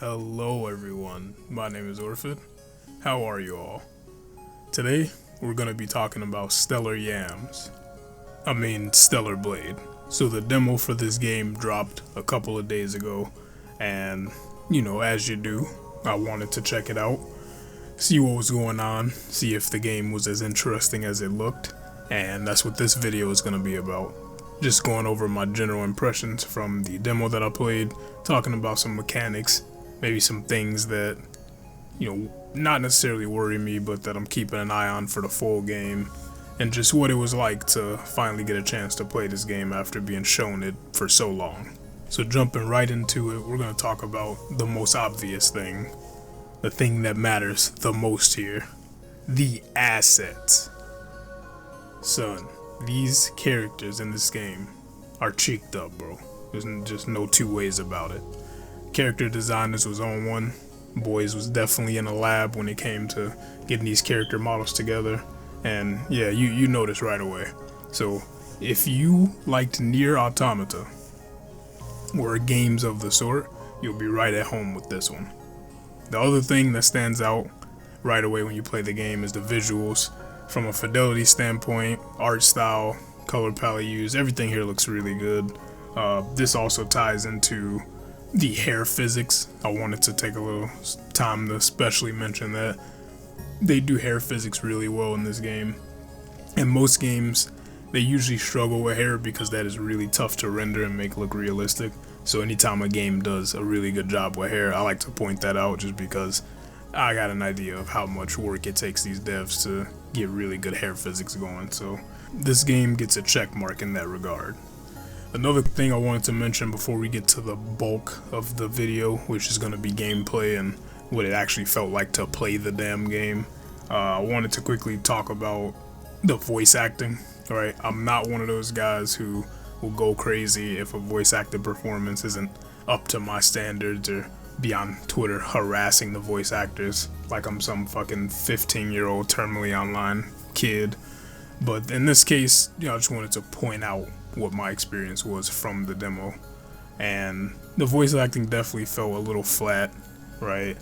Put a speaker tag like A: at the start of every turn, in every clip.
A: Hello everyone, my name is Orphid. How are you all? Today, we're going to be talking about Stellar Blade. So the demo for this game dropped a couple of days ago, and as you do, I wanted to check it out, see what was going on, see if the game was as interesting as it looked, and that's what this video is going to be about. Just going over my general impressions from the demo that I played, talking about some mechanics, maybe some things that, not necessarily worry me, but that I'm keeping an eye on for the full game, and just what it was like to finally get a chance to play this game after being shown it for so long. So jumping right into it, we're going to talk about the most obvious thing, the thing that matters the most here, the assets. Son, these characters in this game are cheeked up, bro. There's just no two ways about it. Character designers was on one. Boys was definitely in a lab when it came to getting these character models together. And yeah, you notice right away. So if you liked Nier Automata or games of the sort, you'll be right at home with this one. The other thing that stands out right away when you play the game is the visuals. From a fidelity standpoint, art style, color palette used, everything here looks really good. This also ties into the hair physics. I wanted to take a little time to especially mention that they do hair physics really well in this game. In most games, they usually struggle with hair because that is really tough to render and make look realistic. So anytime a game does a really good job with hair, I like to point that out just because I got an idea of how much work it takes these devs to get really good hair physics going. So this game gets a check mark in that regard. Another thing I wanted to mention before we get to the bulk of the video, which is going to be gameplay and what it actually felt like to play the damn game, I wanted to quickly talk about the voice acting. Alright, I'm not one of those guys who will go crazy if a voice acted performance isn't up to my standards, or be on Twitter harassing the voice actors like I'm some fucking 15-year-old terminally online kid. But in this case, I just wanted to point out what my experience was from the demo, and the voice acting definitely felt a little flat, right?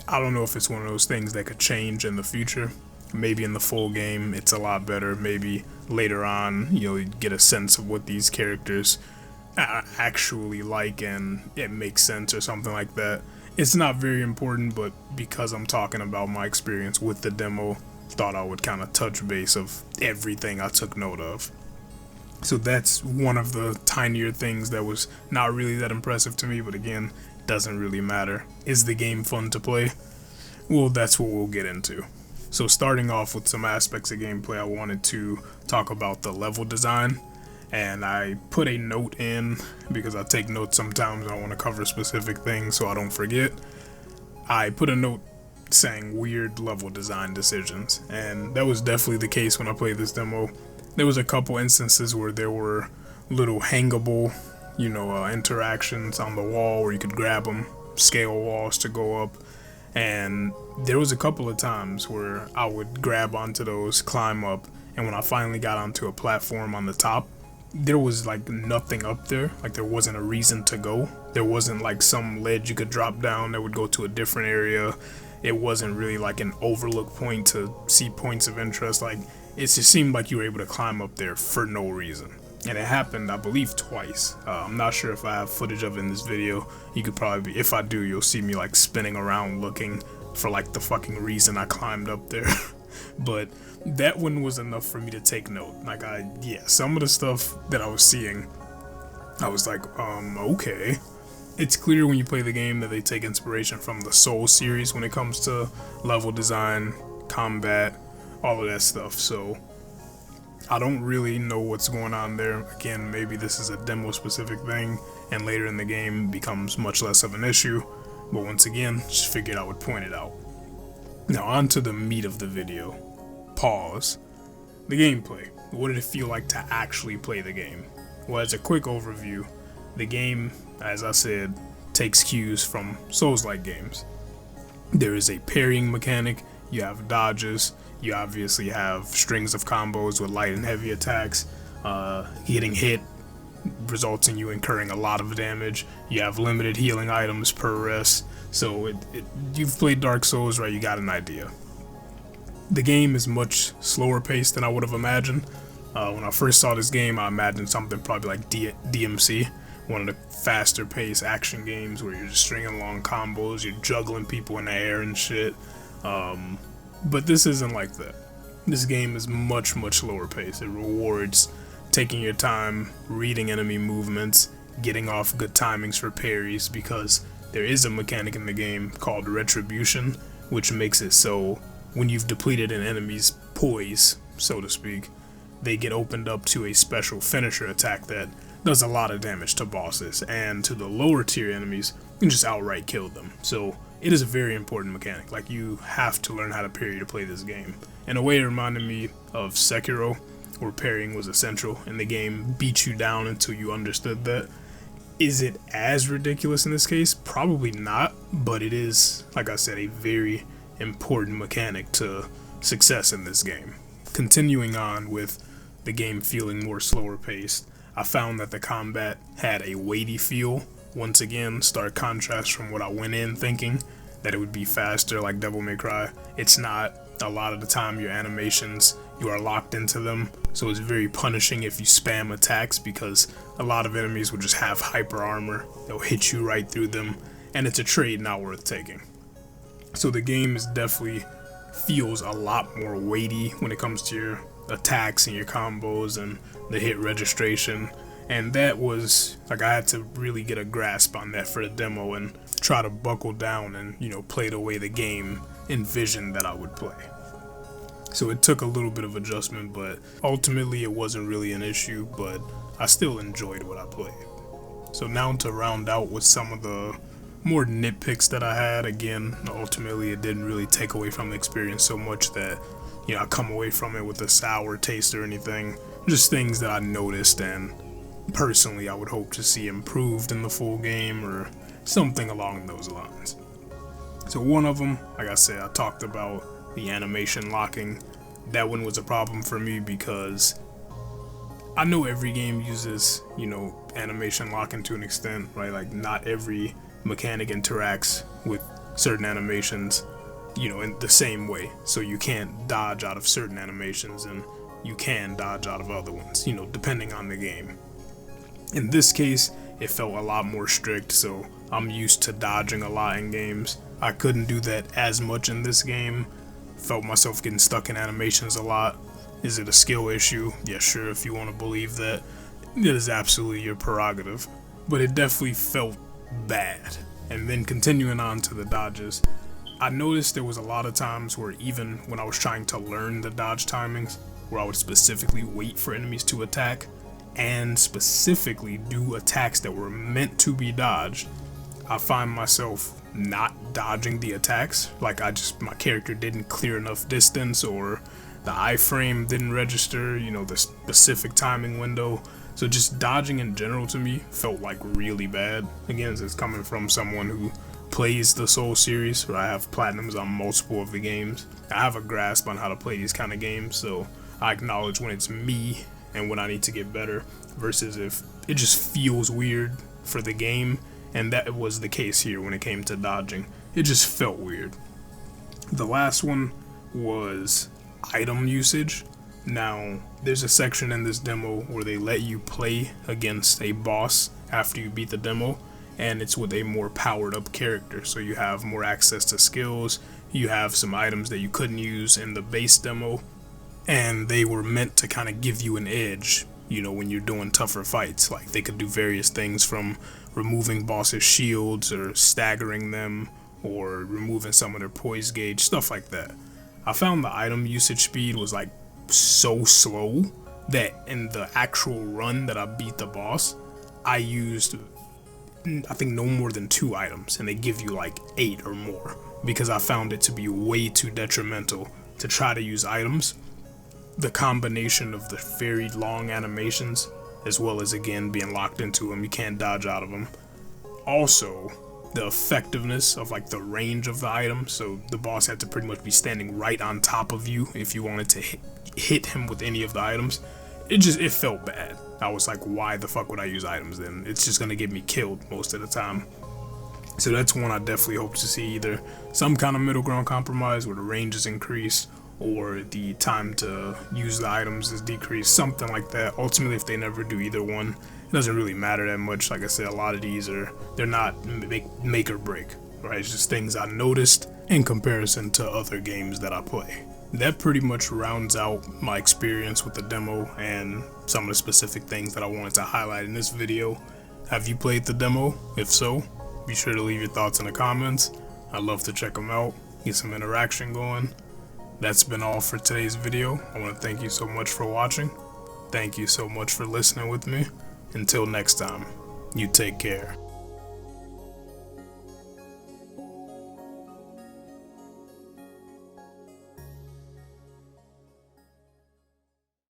A: I don't know if it's one of those things that could change in the future. Maybe in the full game it's a lot better. Maybe later on you get a sense of what these characters actually like and it makes sense or something like that. It's not very important, but because I'm talking about my experience with the demo, thought I would kind of touch base of everything I took note of. So that's one of the tinier things that was not really that impressive to me, but again, doesn't really matter. Is the game fun to play? Well, that's what we'll get into. So starting off with some aspects of gameplay, I wanted to talk about the level design. And I put a note in because I take notes sometimes and I want to cover specific things so I don't forget. I put a note saying weird level design decisions, and that was definitely the case when I played this demo. There was a couple instances where there were little hangable, interactions on the wall where you could grab them, scale walls to go up, and there was a couple of times where I would grab onto those, climb up, and when I finally got onto a platform on the top, there was like nothing up there. Like there wasn't a reason to go. There wasn't like some ledge you could drop down that would go to a different area. It wasn't really like an overlook point to see points of interest. Like it just seemed like you were able to climb up there for no reason. And it happened, I believe, twice. I'm not sure if I have footage of it in this video. You could probably, if I do, you'll see me like spinning around looking for like the fucking reason I climbed up there. But that one was enough for me to take note. Like some of the stuff that I was seeing, I was like, okay. It's clear when you play the game that they take inspiration from the Soul series when it comes to level design, combat, all of that stuff. So I don't really know what's going on there. Again, maybe this is a demo specific thing and later in the game becomes much less of an issue. But once again, just figured I would point it out. Now on to the meat of the video. Pause. The gameplay. What did it feel like to actually play the game? Well, as a quick overview, the game, as I said, takes cues from Souls-like games. There is a parrying mechanic, you have dodges, you obviously have strings of combos with light and heavy attacks, getting hit, results in you incurring a lot of damage. You have limited healing items per rest. So you've played Dark Souls, right? You got an idea. The game is much slower paced than I would have imagined. When I first saw this game, I imagined something probably like DMC, one of the faster paced action games where you're just stringing along combos, you're juggling people in the air and shit. But this isn't like that. This game is much slower paced. It rewards taking your time, reading enemy movements, getting off good timings for parries, because there is a mechanic in the game called retribution, which makes it so when you've depleted an enemy's poise, so to speak, they get opened up to a special finisher attack that does a lot of damage to bosses, and to the lower tier enemies, you can just outright kill them. So it is a very important mechanic. Like, you have to learn how to parry to play this game. In a way, it reminded me of Sekiro, where parrying was essential, and the game beat you down until you understood that. Is it as ridiculous in this case? Probably not, but it is, like I said, a very important mechanic to success in this game. Continuing on with the game feeling more slower paced, I found that the combat had a weighty feel. Once again, stark contrast from what I went in thinking that it would be faster like Devil May Cry. It's not. A lot of the time your animations, you are locked into them, so it's very punishing if you spam attacks, because a lot of enemies will just have hyper armor. They'll hit you right through them, and it's a trade not worth taking. So the game is definitely feels a lot more weighty when it comes to your attacks and your combos and the hit registration, and that was like, I had to really get a grasp on that for the demo and try to buckle down and, you know, play the way the game envisioned that I would play. So it took a little bit of adjustment, but ultimately it wasn't really an issue, but I still enjoyed what I played. So now to round out with some of the more nitpicks that I had, again, ultimately it didn't really take away from the experience so much that, you know, I come away from it with a sour taste or anything. Just things that I noticed and personally I would hope to see improved in the full game or something along those lines. So one of them, like I said, I talked about the animation locking. That one was a problem for me because I know every game uses, you know, animation locking to an extent, right? Like, not every mechanic interacts with certain animations, you know, in the same way. So you can't dodge out of certain animations and you can dodge out of other ones, you know, depending on the game. In this case, it felt a lot more strict, so I'm used to dodging a lot in games. I couldn't do that as much in this game. Felt myself getting stuck in animations a lot. Is it a skill issue? Yeah, sure, if you want to believe that. It is absolutely your prerogative. But it definitely felt bad. And then continuing on to the dodges, I noticed there was a lot of times where even when I was trying to learn the dodge timings, where I would specifically wait for enemies to attack, and specifically do attacks that were meant to be dodged, I find myself not dodging the attacks. Like, my character didn't clear enough distance, or the iframe didn't register, you know, the specific timing window. So just dodging in general to me felt like really bad. Again, it's coming from someone who plays the Soul series, where I have platinums on multiple of the games. I have a grasp on how to play these kind of games, so I acknowledge when it's me and when I need to get better, versus if it just feels weird for the game. And that was the case here when it came to dodging. It just felt weird. The last one was item usage. Now, there's a section in this demo where they let you play against a boss after you beat the demo, and it's with a more powered up character. So you have more access to skills, you have some items that you couldn't use in the base demo, and they were meant to kind of give you an edge, you know, when you're doing tougher fights. Like, they could do various things from removing bosses' shields or staggering them or removing some of their poise gauge, stuff like that. I found the item usage speed was like so slow that in the actual run that I beat the boss, I used, I think, no more than 2 items, and they give you like 8 or more, because I found it to be way too detrimental to try to use items. The combination of the very long animations, as well as, again, being locked into them, you can't dodge out of them. Also, the effectiveness of like the range of the item, so the boss had to pretty much be standing right on top of you if you wanted to hit him with any of the items. It felt bad. I was like, why the fuck would I use items then? It's just gonna get me killed most of the time. So that's one I definitely hope to see, either some kind of middle ground compromise where the range is increased or the time to use the items is decreased, something like that. Ultimately, if they never do either one, it doesn't really matter that much. Like I said, a lot of these they're not make or break, right? It's just things I noticed in comparison to other games that I play. That pretty much rounds out my experience with the demo and some of the specific things that I wanted to highlight in this video. Have you played the demo? If so, be sure to leave your thoughts in the comments. I'd love to check them out, get some interaction going. That's been all for today's video. I want to thank you so much for watching. Thank you so much for listening with me. Until next time, you take care.